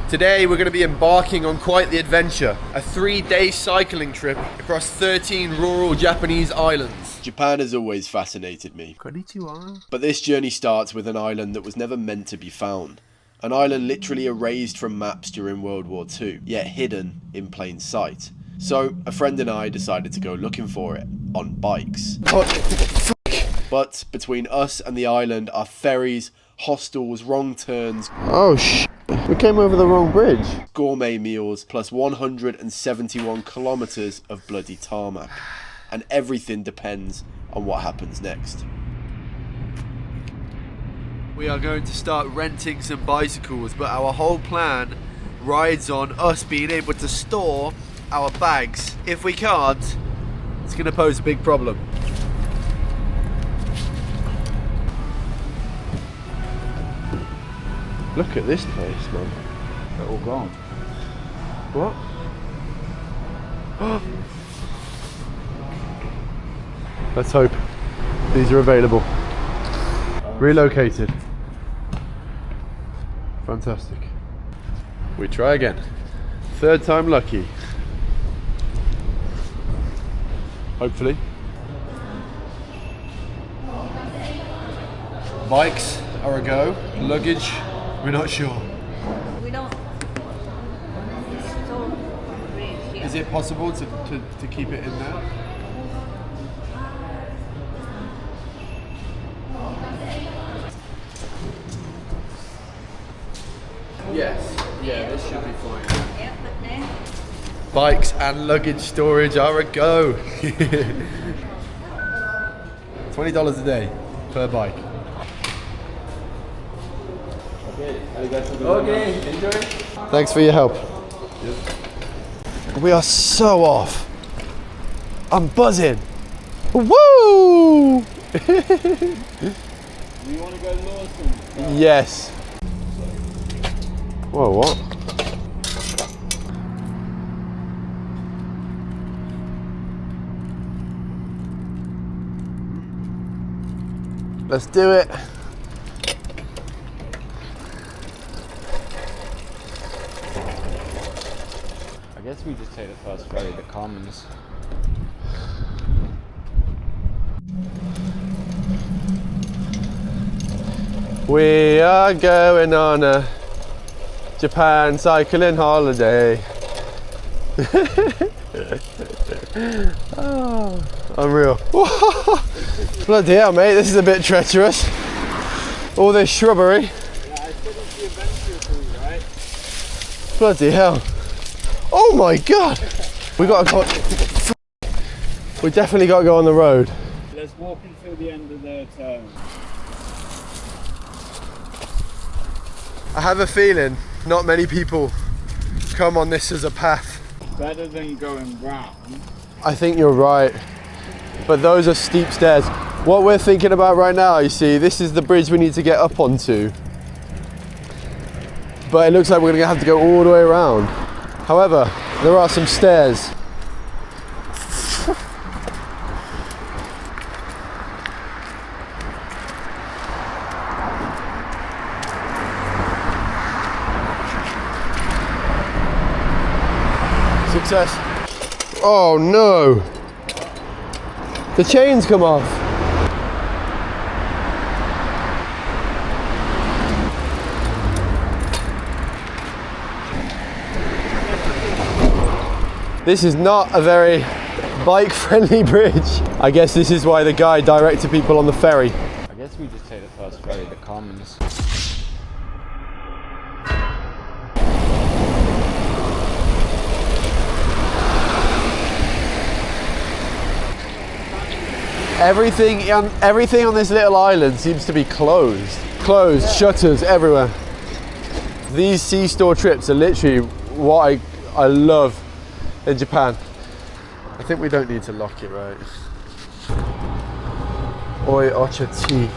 Today we're going to be embarking on quite the adventure. A 3-day cycling trip across 13 rural Japanese islands. Japan has always fascinated me. Konnichiwa. But this journey starts with an island that was never meant to be found. An island literally erased from maps during World War II, yet hidden in plain sight. So, a friend and I decided to go looking for it, on bikes. But between us and the island are ferries, hostels, wrong turns. Oh we came over the wrong bridge. Gourmet meals, plus 171 kilometers of bloody tarmac. And everything depends on what happens next. We are going to start renting some bicycles, but our whole plan rides on us being able to store our bags. If we can't, it's going to pose a big problem. Look at this place, man. They're all gone. What? Let's hope these are available. Relocated. Fantastic. We try again. Third time lucky. Hopefully. Bikes are a go. Luggage, we're not sure. We don't store bridge here. Is it possible to keep it in there? Yes. Yeah, this should be fine. Yeah, but then Bikes and luggage storage are a go. $20 a day per bike. Okay, enjoy. Thanks for your help. We are so off. I'm buzzing. Woo! You want to go Lawson? Yes. Whoa, what? Let's do it. I guess we just take the first ferry, the Commons. We are going on a Japan cycling holiday. Oh, unreal. Bloody hell, mate, this is a bit treacherous. All this shrubbery. Yeah, I said it's the adventure route, right? Bloody hell. Oh my god! We gotta go. We definitely gotta go on the road. Let's walk until the end of the turn. I have a feeling not many people come on this as a path. Better than going round. I think you're right, but those are steep stairs. What we're thinking about right now, you see, this is the bridge we need to get up onto, but it looks like we're gonna have to go all the way around. However, there are some stairs. Success. Oh no! The chains come off. This is not a very bike-friendly bridge. I guess this is why the guy directed people on the ferry. I guess we just take the first ferry, the Commons. Everything on this little island seems to be closed. Closed, shutters everywhere. These C-store trips are literally what I love in Japan. I think we don't need to lock it, right? Oi ocha tea.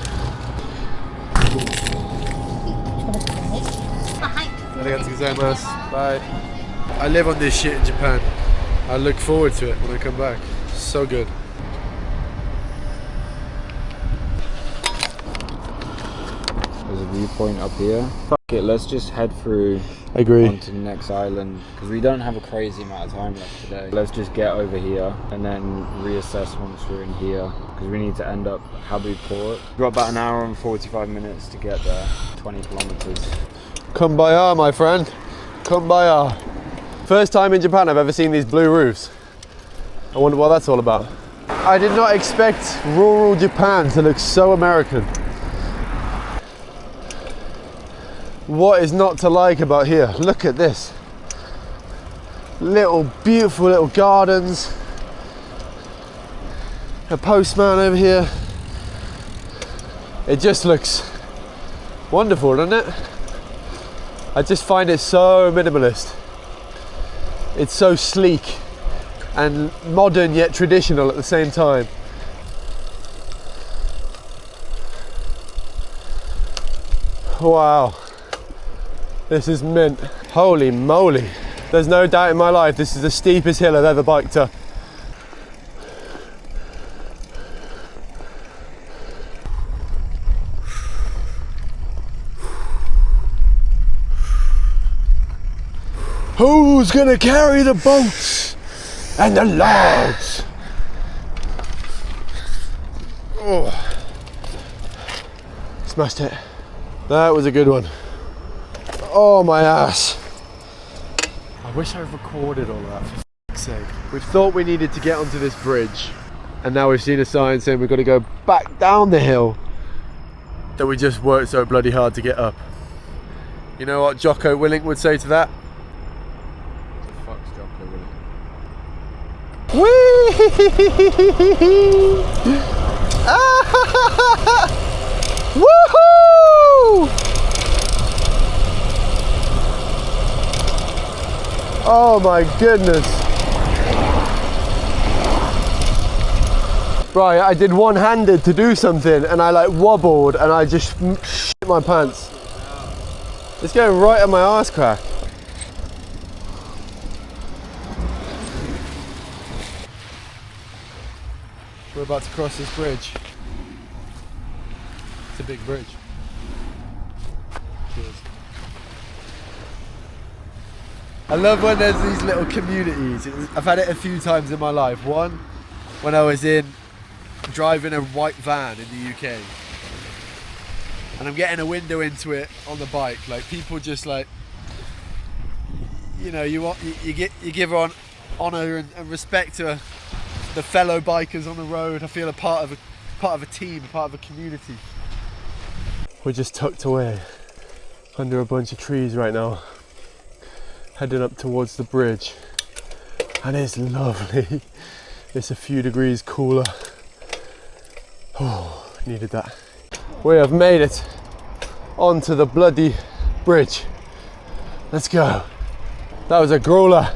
Arigatou gozaimasu. Bye. I live on this shit in Japan. I look forward to it when I come back. So good. There's a viewpoint up here. Fuck it, let's just head through Agree. onto the next island because we don't have a crazy amount of time left today. Let's just get over here and then reassess once we're in here because we need to end up Habu Port. We've got about an hour and 45 minutes to get there, 20 kilometers. Kumbaya, my friend. Kumbaya. First time in Japan I've ever seen these blue roofs. I wonder what that's all about. I did not expect rural Japan to look so American. What is not to like about here? Look at this. Beautiful little gardens. A postman over here. It just looks wonderful, doesn't it? I just find it so minimalist. It's so sleek and modern yet traditional at the same time. Wow, this is mint. Holy moly. There's no doubt in my life this is the steepest hill I've ever biked up. Who's gonna carry the boats and the logs? Oh. Smashed it. That was a good one. Oh, my ass. I wish I recorded all that, for fuck's sake. We thought we needed to get onto this bridge, and now we've seen a sign saying we've got to go back down the hill that we just worked so bloody hard to get up. You know what Jocko Willink would say to that? Whee! Woohoo! Oh my goodness. Right, I did one-handed to do something and I like wobbled and I just shit my pants. It's going right on my arse crack. We're about to cross this bridge. It's a big bridge. Cheers. I love when there's these little communities. I've had it a few times in my life. One, when I was driving a white van in the UK. And I'm getting a window into it on the bike. Like people just like, you know, you give on honour and respect to the fellow bikers on the road. I feel a part of a team, part of a community. We're just tucked away under a bunch of trees right now, heading up towards the bridge, and it's lovely. It's a few degrees cooler. Oh, needed that. We have made it onto the bloody bridge. Let's go. That was a growler.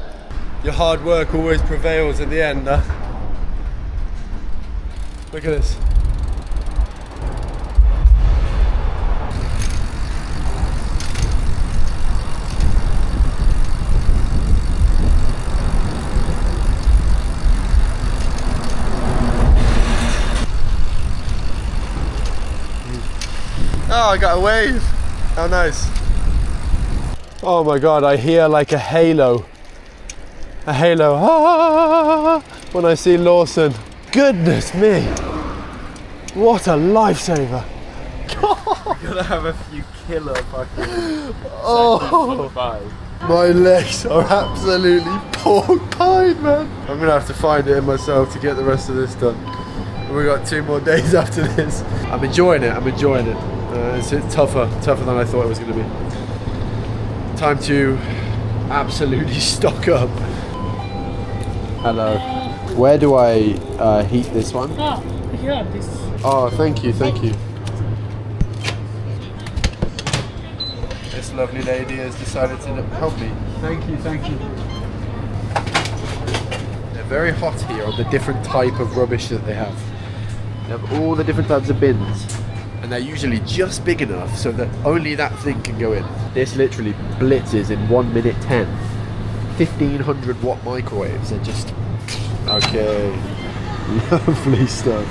Your hard work always prevails at the end, huh? Look at this. Oh, I got a wave. How nice. Oh my God, I hear like a halo. A halo, ah, when I see Lawson. Goodness me. What a lifesaver. We're gonna have a few killer fucking Oh, my legs are absolutely pork pied, man. I'm gonna have to find it in myself to get the rest of this done. We got 2 more days after this. I'm enjoying it. It's tougher than I thought it was gonna be. Time to absolutely stock up. Hello. Where do I heat this one? Oh, here, this. Oh, thank you. This lovely lady has decided to help me. Thank you. They're very hot here on the different type of rubbish that they have. They have all the different types of bins, and they're usually just big enough so that only that thing can go in. This literally blitzes in 1 minute 10. 1500 watt microwaves. They're just okay. Lovely stuff.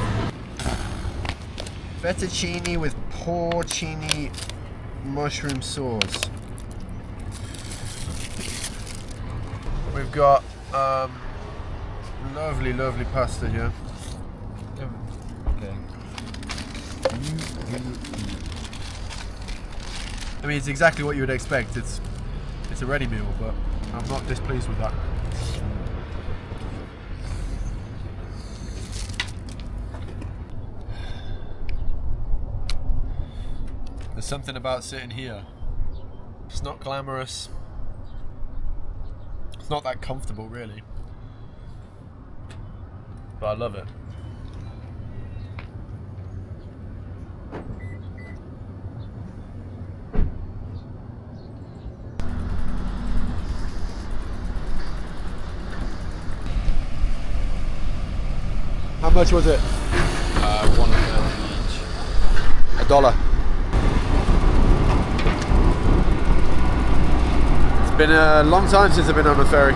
Fettuccine with porcini mushroom sauce. We've got lovely, lovely pasta here. Okay. I mean, it's exactly what you would expect. It's a ready meal, but I'm not displeased with that. There's something about sitting here. It's not glamorous. It's not that comfortable, really. But I love it. How much was it? $1.30 each. $1. It's been a long time since I've been on a ferry.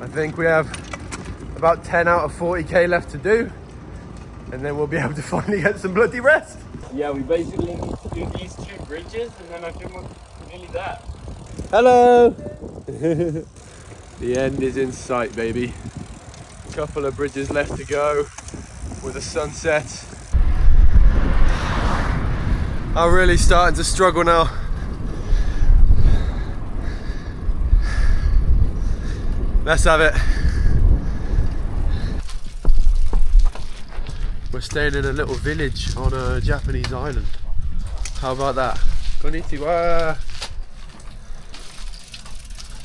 I think we have about 10 out of 40k left to do, and then we'll be able to finally get some bloody rest. Yeah, we basically need to do these 2 bridges, and then I think we're nearly there. Hello! The end is in sight, baby. Couple of bridges left to go with the sunset. I'm really starting to struggle now. Let's have it. We're staying in a little village on a Japanese island. How about that? Konnichiwa!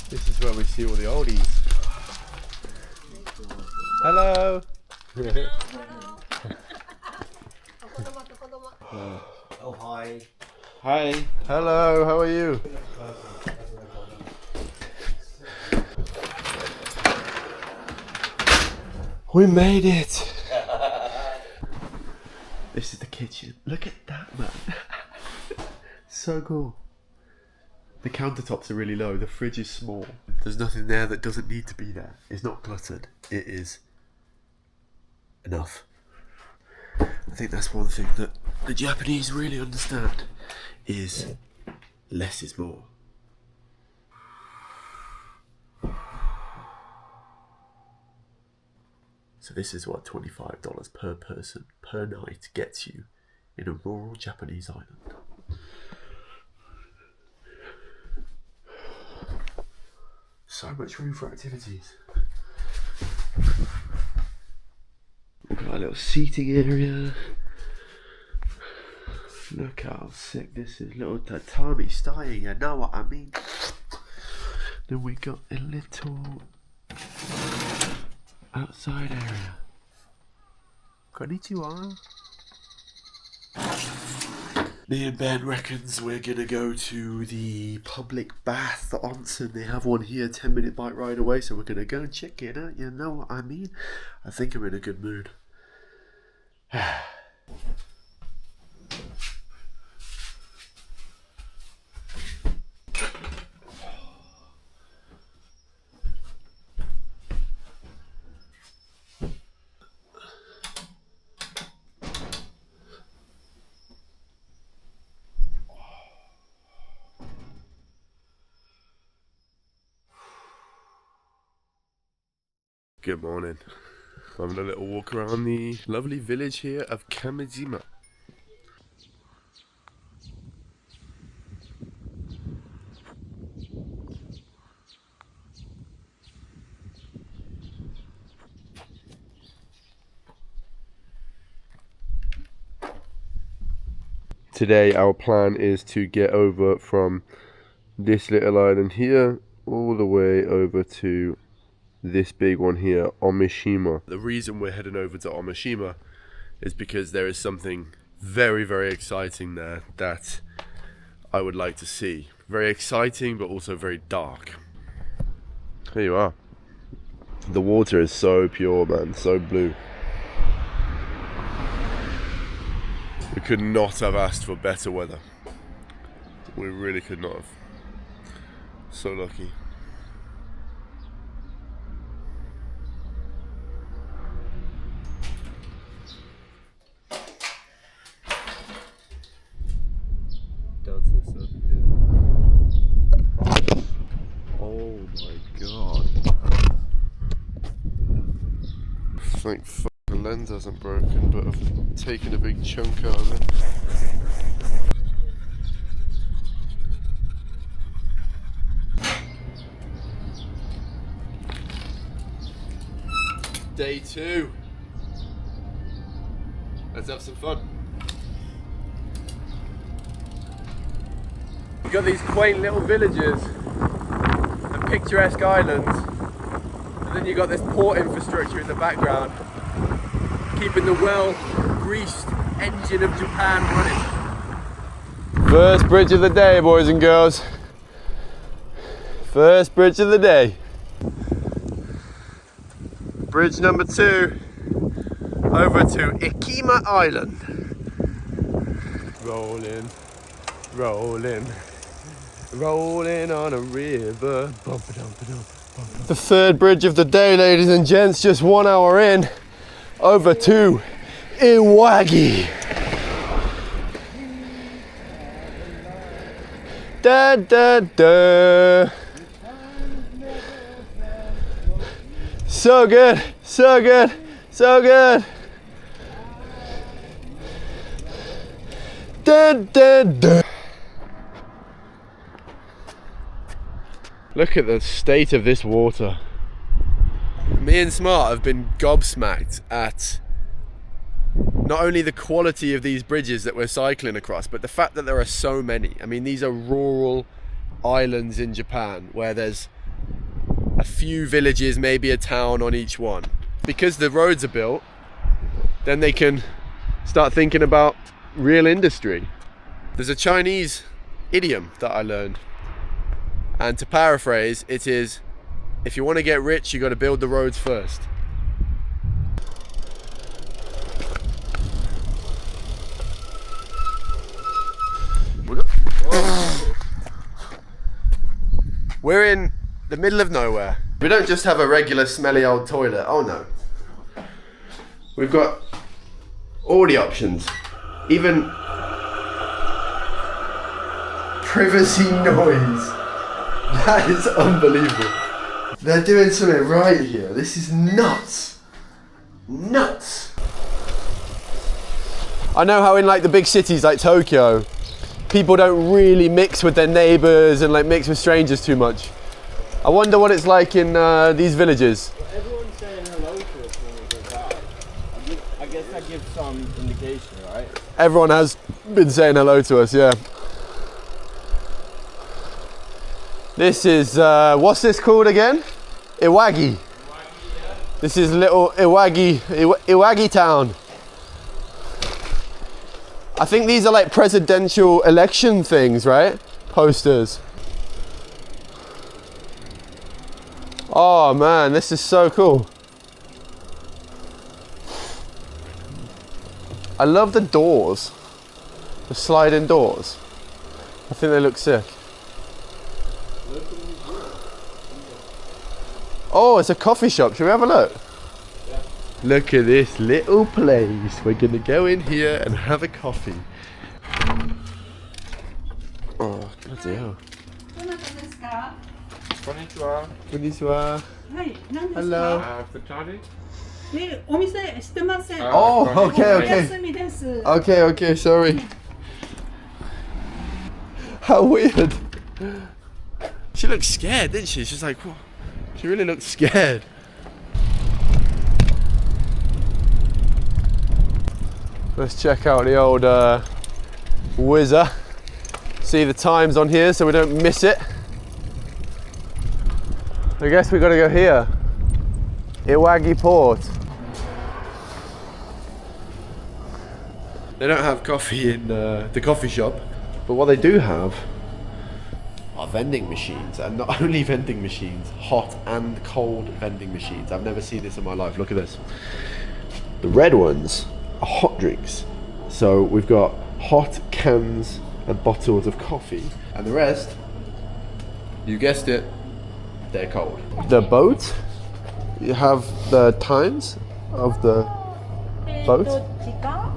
This is where we see all the oldies. Hello! Oh, hi. Hi. Hello, how are you? We made it! This is the kitchen. Look at that, man. So cool. The countertops are really low. The fridge is small. There's nothing there that doesn't need to be there. It's not cluttered. It is enough. I think that's one thing that the Japanese really understand is less is more. So this is what $25 per person per night gets you in a rural Japanese island. So much room for activities. We've got a little seating area. Look how sick this is. Little tatami style, you know what I mean? Then we got a little outside area. Konnichiwa. Me and Ben reckons we're gonna go to the public bath, the onsen. They have one here, 10-minute bike ride away, so we're gonna go and check it out. You know what I mean? I think I'm in a good mood. Good morning. I'm having a little walk around the lovely village here of Kamijima. Today our plan is to get over from this little island here all the way over to this big one here, Okunoshima. The reason we're heading over to Okunoshima is because there is something very, very exciting there that I would like to see. Very exciting, but also very dark. Here you are. The water is so pure, man, so blue. We could not have asked for better weather. We really could not have. So lucky. Oh my god. Thank fuck the lens hasn't broken, but I've taken a big chunk out of it. Day 2. Let's have some fun. We've got these quaint little villages and picturesque islands, and then you've got this port infrastructure in the background, keeping the well-greased engine of Japan running. First bridge of the day, boys and girls. First bridge of the day. Bridge number 2 over to Okinoshima Island. Rolling, rolling, rolling on a river. The third bridge of the day, ladies and gents, just 1 hour in, over to Iwagi. Da da da. So good, so good, so good. Da da da. Look at the state of this water. Me and Smart have been gobsmacked at not only the quality of these bridges that we're cycling across, but the fact that there are so many. I mean, these are rural islands in Japan where there's a few villages, maybe a town on each one. Because the roads are built, then they can start thinking about real industry. There's a Chinese idiom that I learned, and to paraphrase, it is, if you want to get rich, you got to build the roads first. We're in the middle of nowhere. We don't just have a regular smelly old toilet. Oh no. We've got all the options. Even privacy noise. That is unbelievable. They're doing something right here. This is nuts. Nuts. I know how in like the big cities like Tokyo, people don't really mix with their neighbours and like mix with strangers too much. I wonder what it's like in these villages. Well, everyone's saying hello to us when we go by. I guess that gives some indication, right? Everyone has been saying hello to us, yeah. This is, what's this called again? Iwagi. This is little Iwagi town. I think these are like presidential election things, right? Posters. Oh man, this is so cool. I love the doors. The sliding doors. I think they look sick. Oh, it's a coffee shop. Should we have a look? Yeah. Look at this little place. We're gonna go in here and have a coffee. Oh, bloody hell. Konnichiwa. Konnichiwa. はい、何ですか Hello. お店してません。 Oh, okay, お okay. 休みです。 Okay, okay, sorry. How weird. She looked scared, didn't she? She's like, whoa. She really looked scared. Let's check out the old whizzer. See the times on here so we don't miss it. I guess we gotta go here. Iwagi Port. They don't have coffee in the coffee shop, but what they do have are vending machines, and not only vending machines, hot and cold vending machines. I've never seen this in my life. Look at this. The red ones are hot drinks, So we've got hot cans and bottles of coffee, and the rest, you guessed it, they're cold. The boat, you have the times of the boat. 時間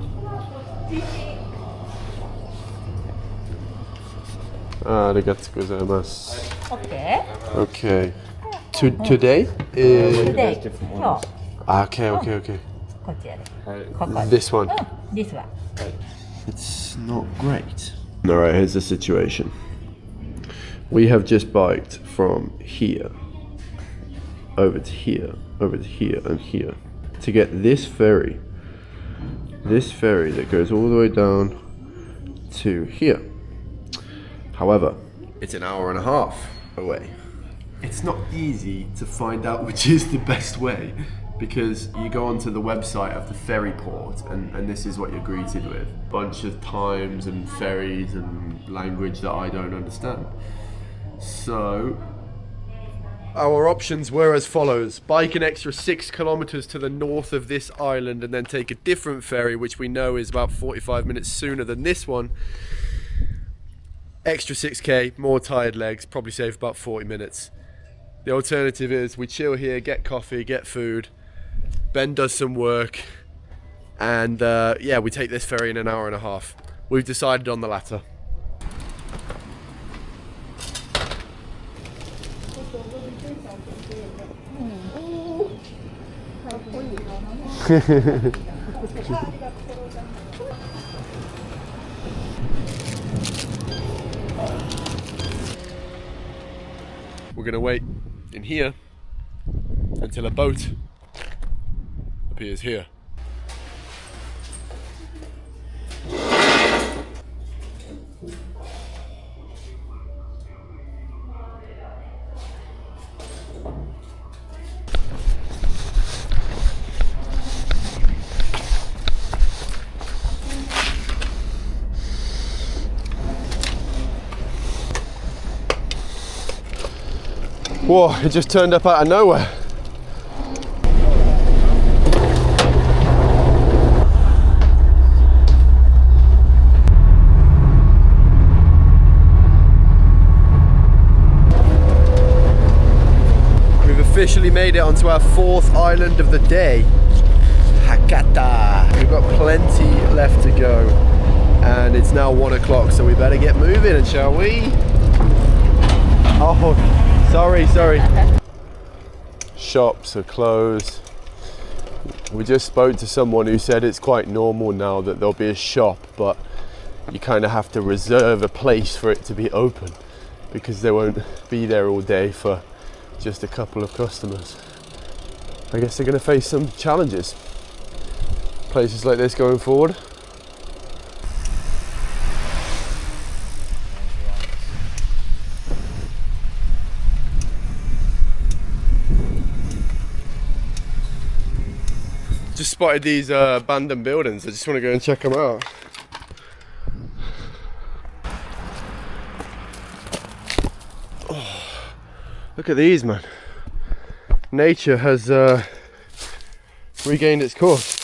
Arigatou gozaimasu. OK? Okay. Today is... Today. different 今 ones. 日 Okay, okay, okay. こちらで。 Uh, ここで。 This one. This one. It's not great. Alright, here's the situation. We have just biked from here over to here, over to here, and here to get this ferry. This ferry that goes all the way down to here. However, it's an hour and a half away. It's not easy to find out which is the best way, because you go onto the website of the ferry port and this is what you're greeted with. Bunch of times and ferries and language that I don't understand. So, our options were as follows. Bike an extra 6 kilometers to the north of this island and then take a different ferry, which we know is about 45 minutes sooner than this one. Extra 6k, more tired legs, probably save about 40 minutes. The alternative is we chill here, get coffee, get food. Ben does some work, and yeah, we take this ferry in an hour and a half. We've decided on the latter. We're gonna wait in here until a boat appears here. Whoa, it just turned up out of nowhere. We've officially made it onto our 4th island of the day, Hakata. We've got plenty left to go, and it's now 1 o'clock, so we better get moving, shall we? Oh, sorry. Shops are closed. We just spoke to someone who said it's quite normal now that there'll be a shop, but you kind of have to reserve a place for it to be open because they won't be there all day for just a couple of customers. I guess they're going to face some challenges. Places like this going forward. Just spotted these abandoned buildings. I just want to go and check them out. Oh, look at these, man. Nature has regained its course.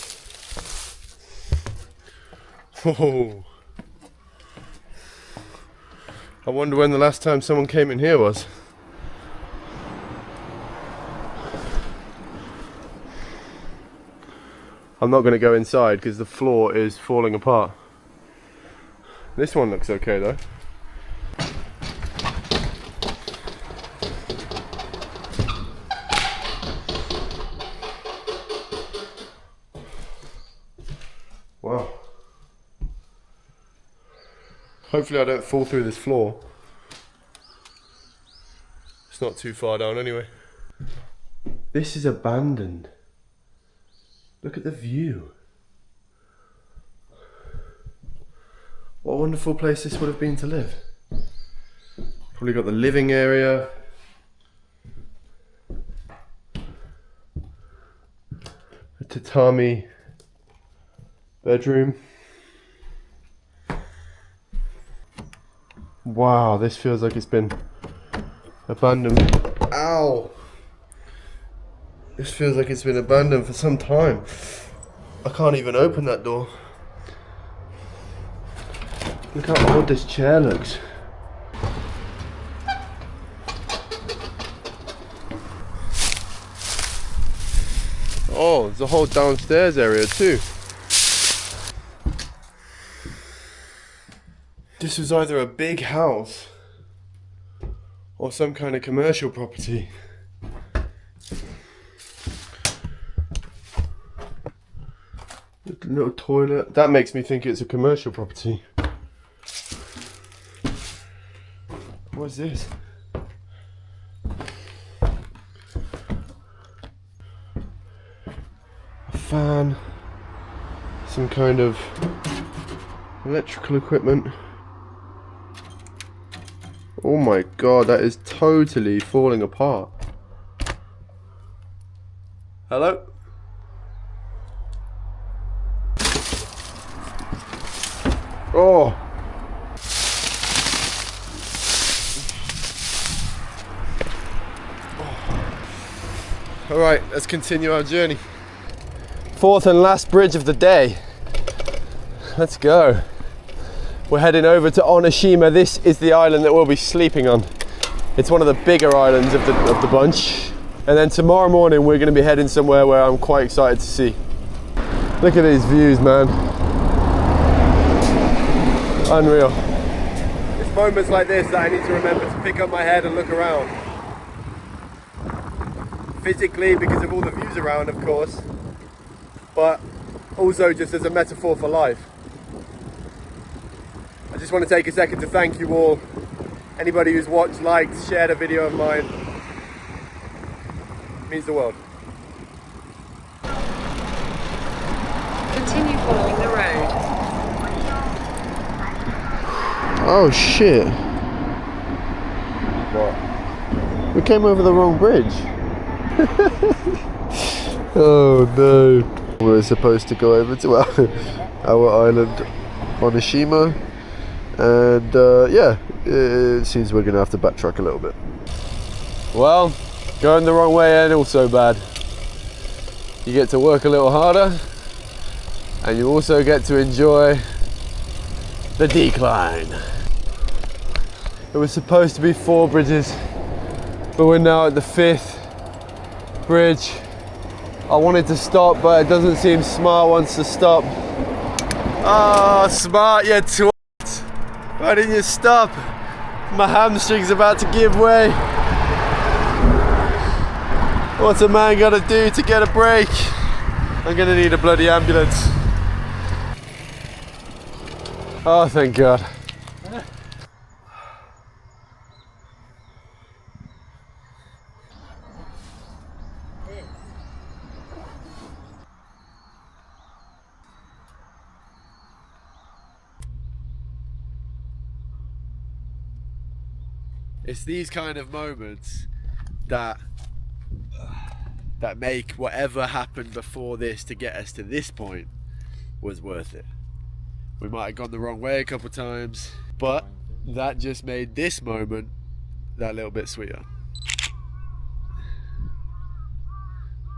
Oh. I wonder when the last time someone came in here was. I'm not going to go inside because the floor is falling apart. This one looks okay though. Wow. Hopefully I don't fall through this floor. It's not too far down anyway. This is abandoned. Look at the view. What a wonderful place this would have been to live. Probably got the living area. A tatami bedroom. Wow, this feels like it's been abandoned. Ow! This feels like it's been abandoned for some time. I can't even open that door. Look how old this chair looks. Oh, there's a whole downstairs area too. This was either a big house or some kind of commercial property. Little toilet. That makes me think it's a commercial property. What's this? A fan. Some kind of electrical equipment. Oh my god, that is totally falling apart. Hello? Oh! Alright, let's continue our journey. Fourth and last bridge of the day. Let's go. We're heading over to Okunoshima. This is the island that we'll be sleeping on. It's one of the bigger islands of the bunch. And then tomorrow morning we're going to be heading somewhere where I'm quite excited to see. Look at these views, man. Unreal. It's moments like this that I need to remember to pick up my head and look around. Physically, because of all the views around, of course, but also just as a metaphor for life. I just want to take a second to thank you all. Anybody who's watched, liked, shared a video of mine. It means the world. Continue following the road. Oh shit. What? We came over the wrong bridge. Oh no. We're supposed to go over to our island Okunoshima, and yeah, it seems we're gonna have to backtrack a little bit. Well, going the wrong way ain't all so bad. You get to work a little harder, and you also get to enjoy the decline. It was supposed to be 4 bridges, but we're now at the 5th bridge. I wanted to stop, but it doesn't seem smart wants to stop. Ah, oh, smart, you twat. Why didn't you stop? My hamstring's about to give way. What's a man gotta do to get a break? I'm gonna need a bloody ambulance. Oh, thank God. It's these kind of moments that make whatever happened before this to get us to this point was worth it. We might have gone the wrong way a couple times, but that just made this moment that little bit sweeter.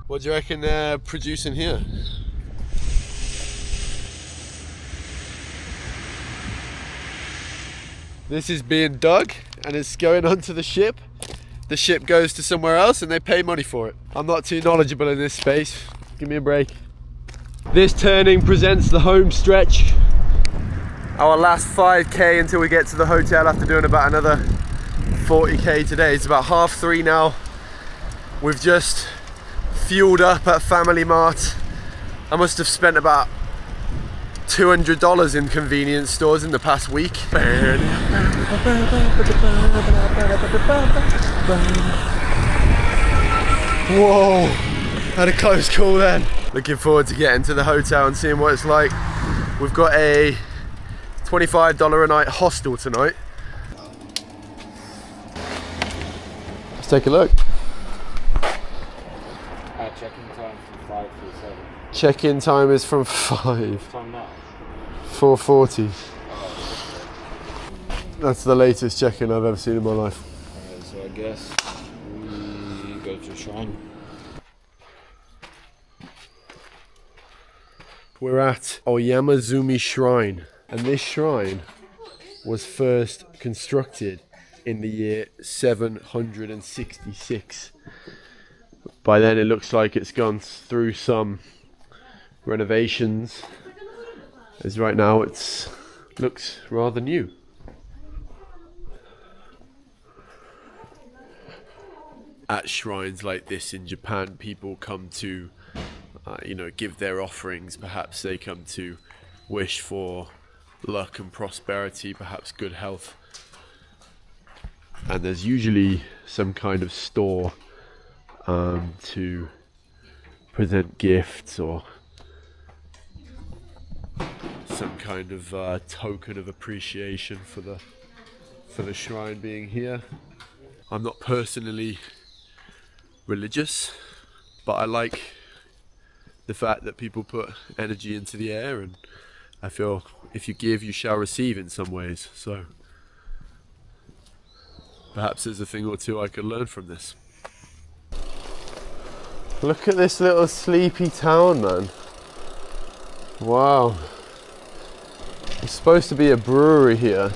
What do you reckon they're producing here? This is being dug and it's going onto the ship. The ship goes to somewhere else and they pay money for it. I'm not too knowledgeable in this space. Give me a break. This turning presents the home stretch. Our last 5k until we get to the hotel after doing about another 40k today. It's about 3:30 now. We've just fueled up at Family Mart. I must have spent about $200 in convenience stores in the past week. Whoa, had a close call then. Looking forward to getting to the hotel and seeing what it's like. We've got a $25 a night hostel tonight. Let's take a look. Check-in time from 5 to 7. Check-in time is from 5. Time now. 4:40. That's the latest check-in I've ever seen in my life. Alright, so I guess we go to a shrine. We're at Oyamazumi Shrine, and this shrine was first constructed in the year 766. By then it looks like it's gone through some renovations, as right now it looks rather new. At shrines like this in Japan, people come to give their offerings. Perhaps they come to wish for luck and prosperity, perhaps good health. And there's usually some kind of store to present gifts or some kind of token of appreciation for the shrine being here. I'm not personally religious, but I like the fact that people put energy into the air, and I feel if you give, you shall receive in some ways. So perhaps there's a thing or two I could learn from this. Look at this little sleepy town, man. Wow. There's supposed to be a brewery here.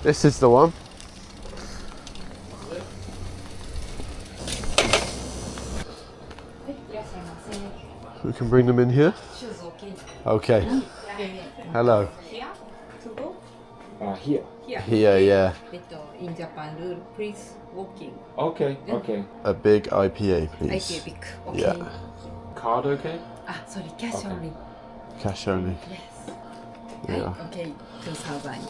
This is the one. We can bring them in here. Okay. Hello. Here to go? Here. Here, yeah. In Japan rule, please walking. Okay, okay. A big IPA, please. IPA big. Okay. Yeah. Card okay? Ah, sorry, cash Okay. only. Cash only. Yes. Yeah. Okay, 2,000 yen.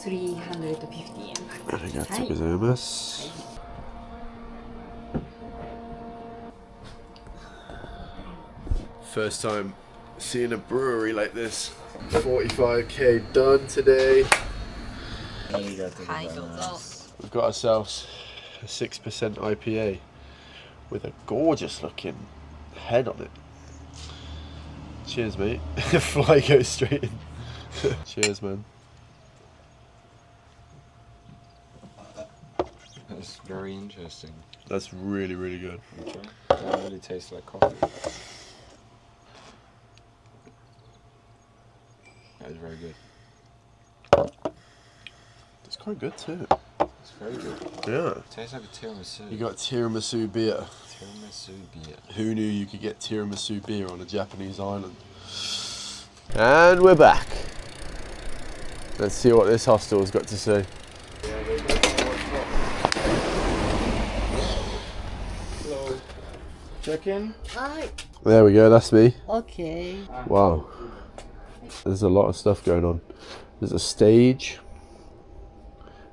350 yen. Arigatou gozaimasu. First time seeing a brewery like this. 45k done today. We've got ourselves a 6% IPA with a gorgeous looking head on it. Cheers, mate. Fly goes straight in. Cheers, man. That's very interesting. That's really, really good. Okay. That really tastes like coffee. That is very good. It's quite good too. It's very good. Yeah. Tastes like a tiramisu. You got tiramisu beer. Tiramisu beer. Who knew you could get tiramisu beer on a Japanese island? And we're back. Let's see what this hostel's got to say. Hello. Check in. There we go, that's me. Okay. Wow. There's a lot of stuff going on. There's a stage.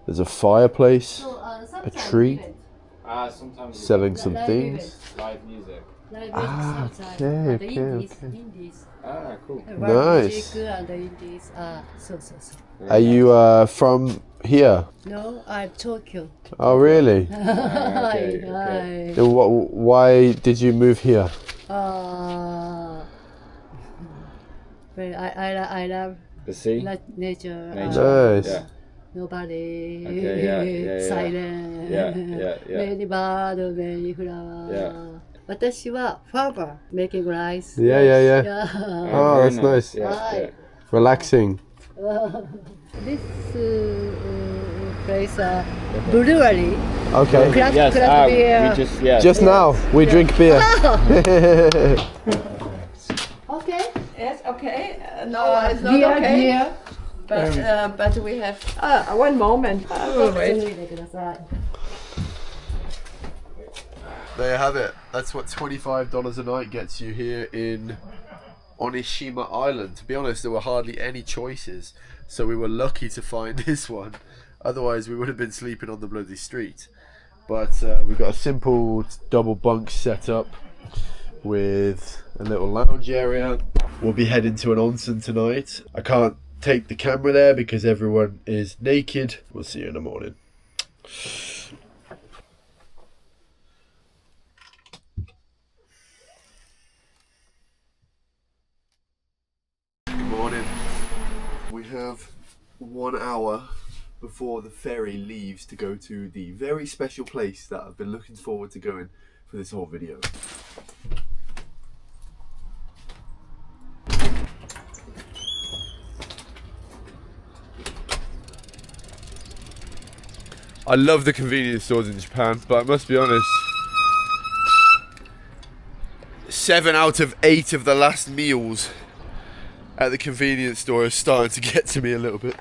There's a fireplace. A tree. Sometimes Selling some things. live music. Okay. Cool. Nice. And indies. So. Are you from here? No, I'm Tokyo. Oh, really? Okay. Then why did you move here? Well, I love The sea? nature. Nice. Yeah. Nobody. Okay, yeah. Silent. Yeah. Many bird, many flower. Yeah. 私は farmer making rice. Yeah. Yeah. Oh, very that's nice. Yeah. Relaxing. This place brewery. Okay. Craft Yes, beer. we just Just now, we drink beer. Okay. Yes, okay. No, it's not Beer, okay. beer. But we have one moment. Wait. There you have it. That's what $25 a night gets you here in Okunoshima Island. To be honest, there were hardly any choices, so we were lucky to find this one. Otherwise, we would have been sleeping on the bloody street. But we've got a simple double bunk set up with a little lounge area. We'll be heading to an onsen tonight. I can't take the camera there because everyone is naked. We'll see you in the morning. Good morning. We have 1 hour before the ferry leaves to go to the very special place that I've been looking forward to going for this whole video. I love the convenience stores in Japan, but I must be honest, 7 out of 8 of the last meals at the convenience store are starting to get to me a little bit.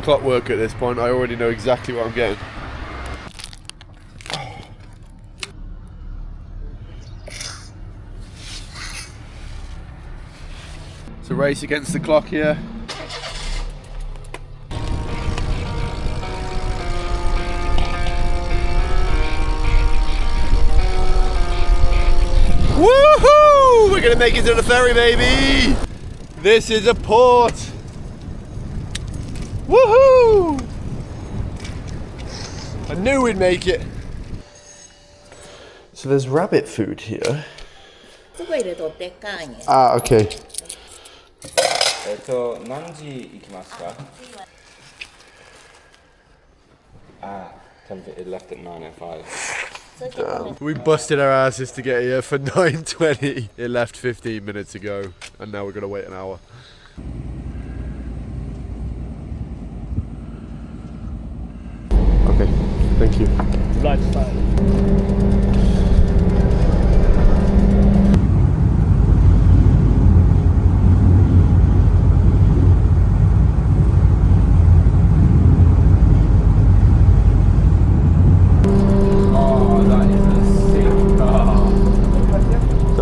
Clockwork at this point, I already know exactly what I'm getting. It's a race against the clock here. Woohoo! We're gonna make it to the ferry, baby! This is a port! Woohoo! I knew we'd make it. So there's rabbit food here. Ah, okay. 何時行きますか? It left at 9:05. We busted our asses to get here for 9:20. It left 15 minutes ago, and now we're gonna wait an hour. Okay, thank you.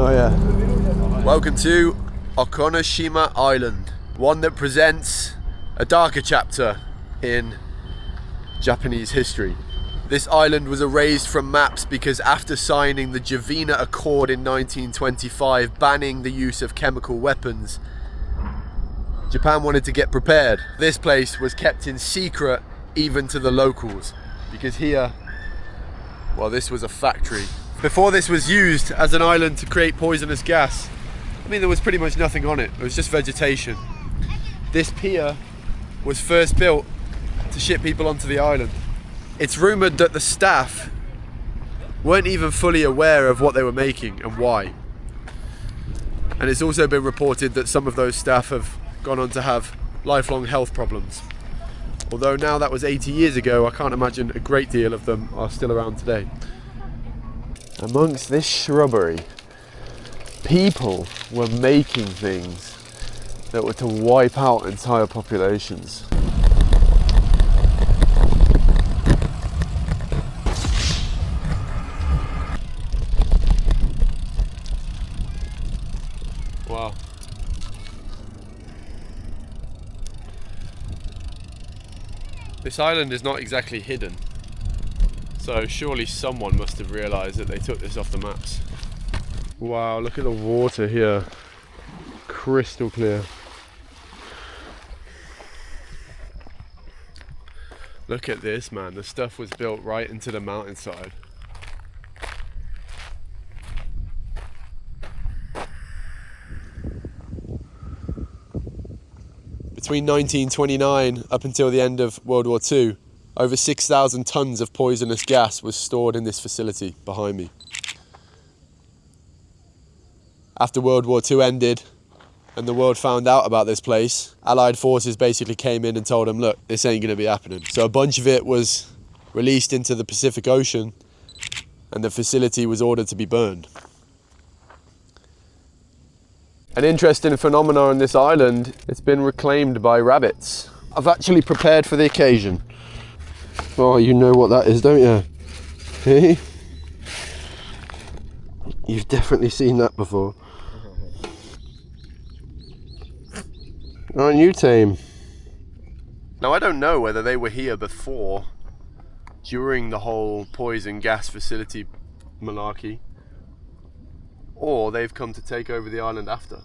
Oh yeah. Welcome to Okunoshima Island, one that presents a darker chapter in Japanese history. This island was erased from maps because after signing the Javina Accord in 1925 banning the use of chemical weapons, Japan wanted to get prepared. This place was kept in secret even to the locals because here, well, this was a factory. Before this was used as an island to create poisonous gas, I mean, there was pretty much nothing on it. It was just vegetation. This pier was first built to ship people onto the island. It's rumoured that the staff weren't even fully aware of what they were making and why. And it's also been reported that some of those staff have gone on to have lifelong health problems. Although now that was 80 years ago, I can't imagine a great deal of them are still around today. Amongst this shrubbery, people were making things that were to wipe out entire populations. Wow. This island is not exactly hidden, so surely someone must have realised that they took this off the maps. Wow, look at the water here. Crystal clear. Look at this, man. The stuff was built right into the mountainside. Between 1929 up until the end of World War II, over 6,000 tons of poisonous gas was stored in this facility behind me. After World War II ended and the world found out about this place, Allied forces basically came in and told them, look, this ain't going to be happening. So a bunch of it was released into the Pacific Ocean and the facility was ordered to be burned. An interesting phenomenon on this island, it's been reclaimed by rabbits. I've actually prepared for the occasion. Oh, you know what that is, don't you? Hey? You've definitely seen that before. Aren't you tame? Now, I don't know whether they were here before, during the whole poison gas facility malarkey, or they've come to take over the island after.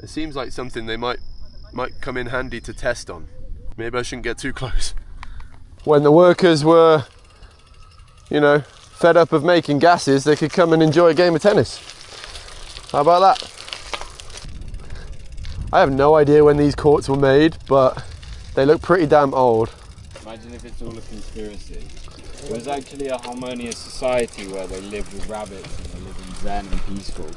It seems like something they might come in handy to test on. Maybe I shouldn't get too close. When the workers were, you know, fed up of making gases, they could come and enjoy a game of tennis. How about that? I have no idea when these courts were made, but they look pretty damn old. Imagine if it's all a conspiracy. It was actually a harmonious society where they lived with rabbits and they lived in zen and peaceful.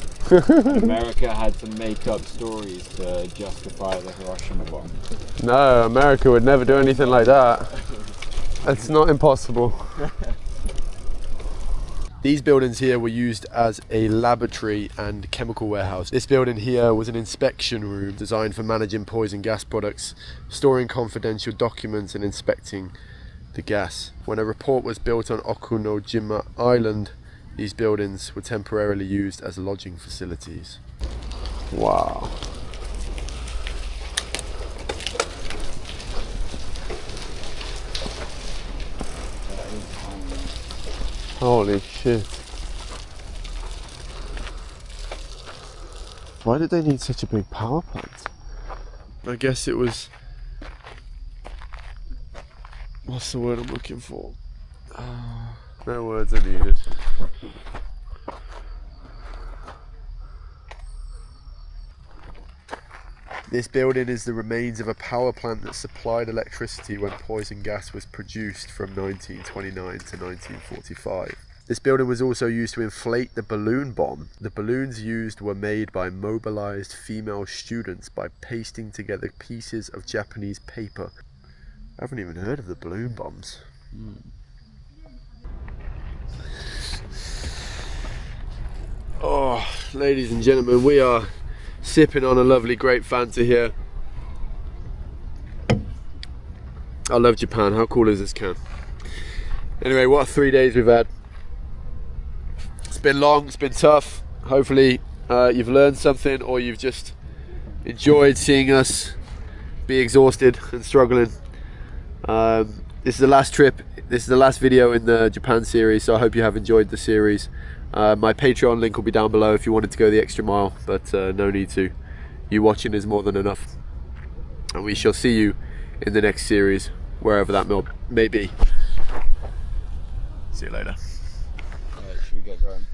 America had to make up stories to justify the Hiroshima bomb. No, America would never do anything like that. It's not impossible. These buildings here were used as a laboratory and chemical warehouse. This building here was an inspection room designed for managing poison gas products, storing confidential documents and inspecting the gas. When a report was built on Okunoshima Island, these buildings were temporarily used as lodging facilities. Wow. Holy shit. Why did they need such a big power plant? I guess it was... What's the word I'm looking for? No words are needed. This building is the remains of a power plant that supplied electricity when poison gas was produced from 1929 to 1945. This building was also used to inflate the balloon bomb. The balloons used were made by mobilized female students by pasting together pieces of Japanese paper. I haven't even heard of the balloon bombs. Oh, ladies and gentlemen, we are sipping on a lovely grape Fanta here. I love Japan. How cool is this can? Anyway, what 3 days we've had. It's been long, it's been tough. Hopefully you've learned something, or you've just enjoyed seeing us be exhausted and struggling. This is the last trip. This is the last video in the Japan series, so I hope you have enjoyed the series. My Patreon link will be down below if you wanted to go the extra mile, but no need to. You watching is more than enough. And we shall see you in the next series, wherever that may be. See you later. Alright, should we get going?